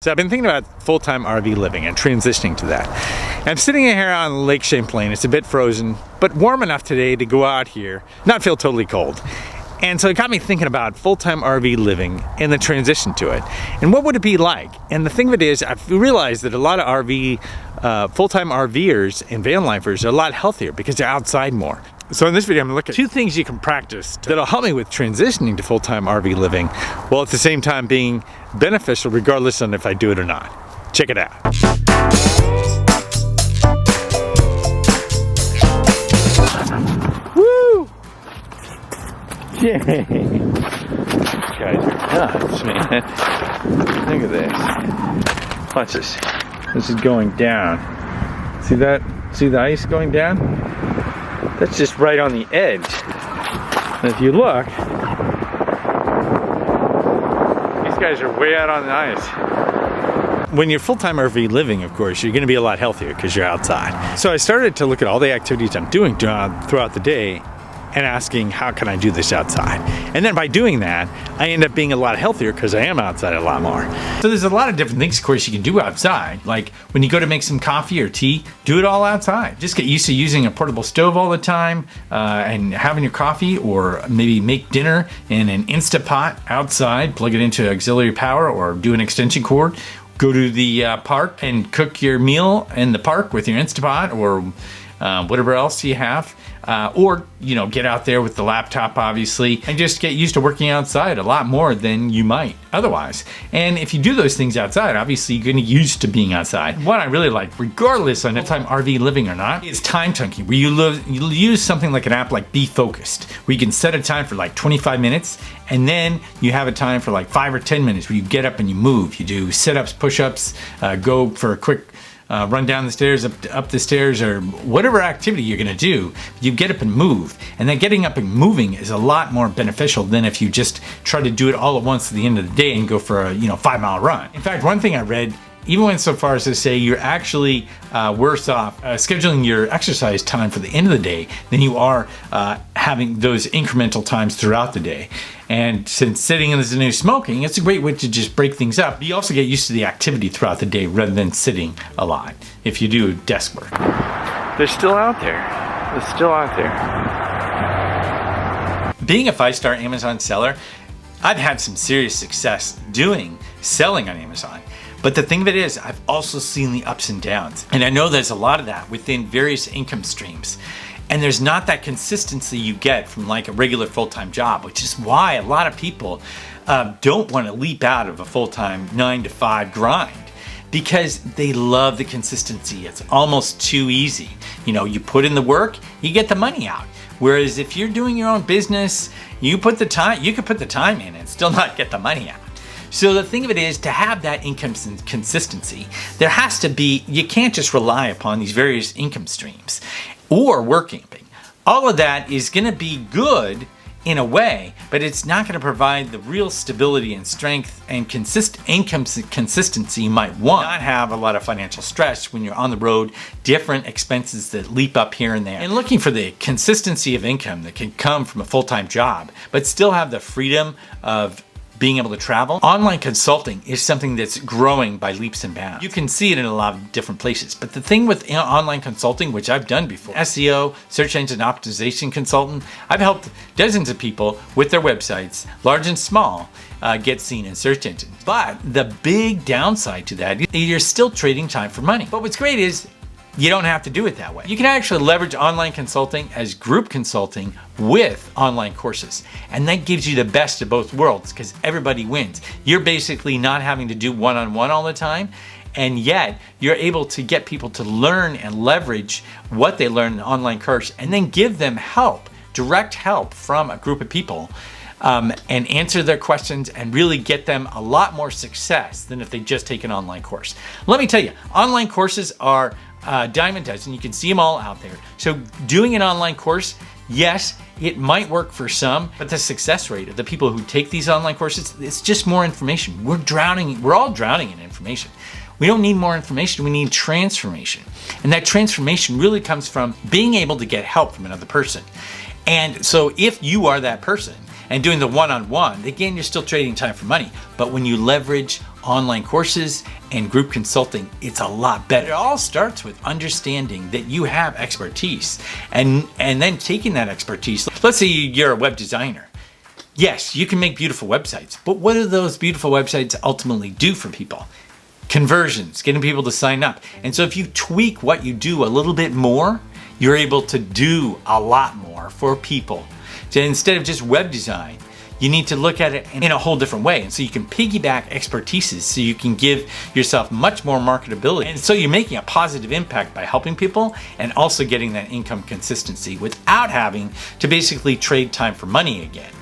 So I've been thinking about full-time RV living and transitioning to that. And I'm sitting here on Lake Champlain. It's a bit frozen, but warm enough today to go out here, not feel totally cold. And so it got me thinking about full-time RV living and the transition to it. And what would it be like? And the thing of it is, I've realized that a lot of full-time RVers and van lifers are a lot healthier because they're outside more. So in this video, I'm going to look at 2 things you can practice that'll help me with transitioning to full-time RV living, while at the same time being beneficial regardless on if I do it or not. Check it out. Woo! Yay! These guys are nuts, man. Look at this. Watch this. This is going down. See that? See the ice going down? That's just right on the edge. And if you look, these guys are way out on the ice. When you're full-time RV living, of course, you're going to be a lot healthier because you're outside. So I started to look at all the activities I'm doing throughout the day and asking, how can I do this outside? And then by doing that, I end up being a lot healthier because I am outside a lot more. So there's a lot of different things, of course, you can do outside. Like when you go to make some coffee or tea, do it all outside. Just get used to using a portable stove all the time and having your coffee, or maybe make dinner in an Instapot outside, plug it into auxiliary power or do an extension cord. Go to the park and cook your meal in the park with your Instapot or whatever else you have. Or, you know, get out there with the laptop, obviously, and just get used to working outside a lot more than you might otherwise. And if you do those things outside, obviously you're getting used to being outside. What I really like, regardless on full-time RV living or not, is time chunking, where you'll use something like an app like Be Focused, where you can set a time for like 25 minutes, and then you have a time for like 5 or 10 minutes where you get up and you move. You do sit-ups, push-ups, go for a quick run down the stairs, up the stairs, or whatever activity you're gonna do, you get up and move. And then getting up and moving is a lot more beneficial than if you just try to do it all at once at the end of the day and go for a 5-mile run. In fact, one thing I read, even went so far as to say you're actually worse off scheduling your exercise time for the end of the day than you are having those incremental times throughout the day. And since sitting is the new smoking, it's a great way to just break things up. You also get used to the activity throughout the day rather than sitting a lot if you do desk work. They're still out there. They're still out there. Being a 5-star Amazon seller, I've had some serious success selling on Amazon. But the thing of it is, I've also seen the ups and downs. And I know there's a lot of that within various income streams. And there's not that consistency you get from like a regular full-time job, which is why a lot of people don't want to leap out of a full-time 9-to-5 grind, because they love the consistency. It's almost too easy. You know, you put in the work, you get the money out. Whereas if you're doing your own business, you could put the time in and still not get the money out. So the thing of it is, to have that income consistency, there has to be, you can't just rely upon these various income streams or working. All of that is going to be good in a way, but it's not going to provide the real stability and strength and income consistency you might want. Not have a lot of financial stress when you're on the road, different expenses that leap up here and there. And looking for the consistency of income that can come from a full-time job, but still have the freedom of being able to travel. Online consulting is something that's growing by leaps and bounds. You can see it in a lot of different places, but the thing with online consulting, which I've done before, SEO, search engine optimization consultant, I've helped dozens of people with their websites, large and small, get seen in search engines. But the big downside to that is you're still trading time for money. But what's great is you don't have to do it that way. You can actually leverage online consulting as group consulting with online courses. And that gives you the best of both worlds because everybody wins. You're basically not having to do one-on-one all the time, and yet you're able to get people to learn and leverage what they learn in an online course and then give them help, direct help from a group of people, and answer their questions and really get them a lot more success than if they just take an online course. Let me tell you, online courses are dime a dozen. You can see them all out there. So doing an online course, yes, it might work for some, but the success rate of the people who take these online courses, it's just more information. We're all drowning in information. We don't need more information, we need transformation. And that transformation really comes from being able to get help from another person. And so if you are that person and doing the one-on-one, again, you're still trading time for money. But when you leverage online courses and group consulting, it's a lot better. It all starts with understanding that you have expertise and then taking that expertise. Let's say you're a web designer. Yes, you can make beautiful websites, but what do those beautiful websites ultimately do for people? Conversions, getting people to sign up. And so if you tweak what you do a little bit more, you're able to do a lot more for people. So instead of just web design, you need to look at it in a whole different way. And so you can piggyback expertises so you can give yourself much more marketability. And so you're making a positive impact by helping people and also getting that income consistency without having to basically trade time for money again.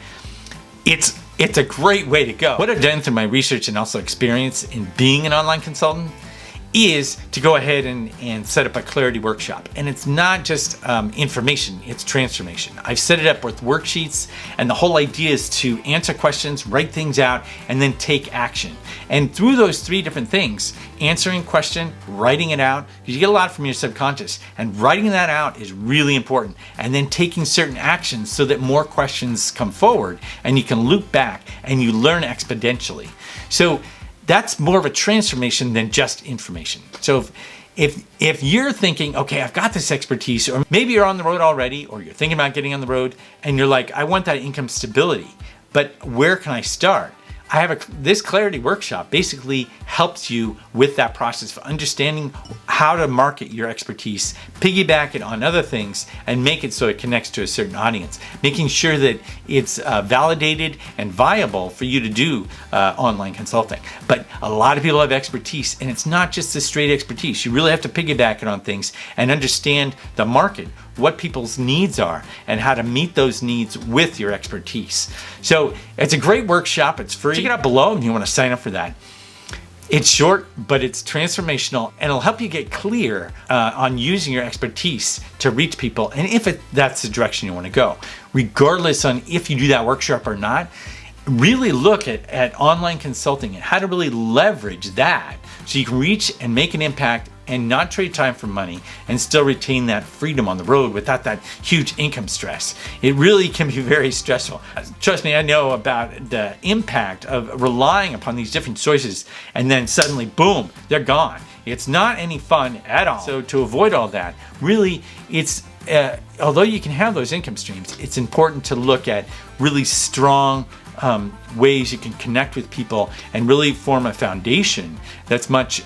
It's a great way to go. What I've done through my research and also experience in being an online consultant is to go ahead and set up a clarity workshop. And it's not just information, it's transformation. I've set it up with worksheets, and the whole idea is to answer questions, write things out, and then take action. And through those three different things, answering question, writing it out, because you get a lot from your subconscious, and writing that out is really important. And then taking certain actions so that more questions come forward, and you can loop back, and you learn exponentially. So that's more of a transformation than just information. So if you're thinking, okay, I've got this expertise, or maybe you're on the road already, or you're thinking about getting on the road, and you're like, I want that income stability, but where can I start? I have this clarity workshop basically helps you with that process of understanding how to market your expertise, piggyback it on other things, and make it so it connects to a certain audience, making sure that it's validated and viable for you to do online consulting. But a lot of people have expertise, and it's not just the straight expertise. You really have to piggyback it on things and understand the market, what people's needs are, and how to meet those needs with your expertise. So it's a great workshop. It's free. Check it out below if you want to sign up for that. It's short, but it's transformational, and it'll help you get clear on using your expertise to reach people, and if that's the direction you want to go. Regardless on if you do that workshop or not, really look at online consulting and how to really leverage that so you can reach and make an impact and not trade time for money and still retain that freedom on the road without that huge income stress. It really can be very stressful. Trust me, I know about the impact of relying upon these different choices and then suddenly, boom, they're gone. It's not any fun at all. So to avoid all that, really, it's although you can have those income streams, it's important to look at really strong ways you can connect with people and really form a foundation that's much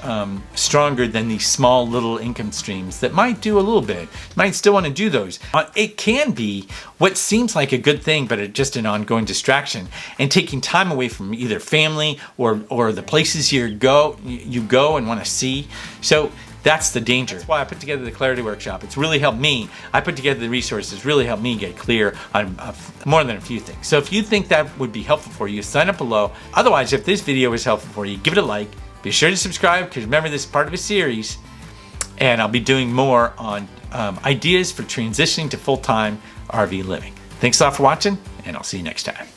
stronger than these small little income streams that might do a little bit. You might still want to do those. It can be what seems like a good thing, but it's just an ongoing distraction and taking time away from either family or the places you go and want to see. So that's the danger. That's why I put together the Clarity Workshop. It's really helped me. I put together the resources, really helped me get clear on more than a few things. So if you think that would be helpful for you, sign up below. Otherwise, if this video was helpful for you, give it a like. Be sure to subscribe, because remember, this is part of a series, and I'll be doing more on ideas for transitioning to full-time RV living. Thanks a lot for watching, and I'll see you next time.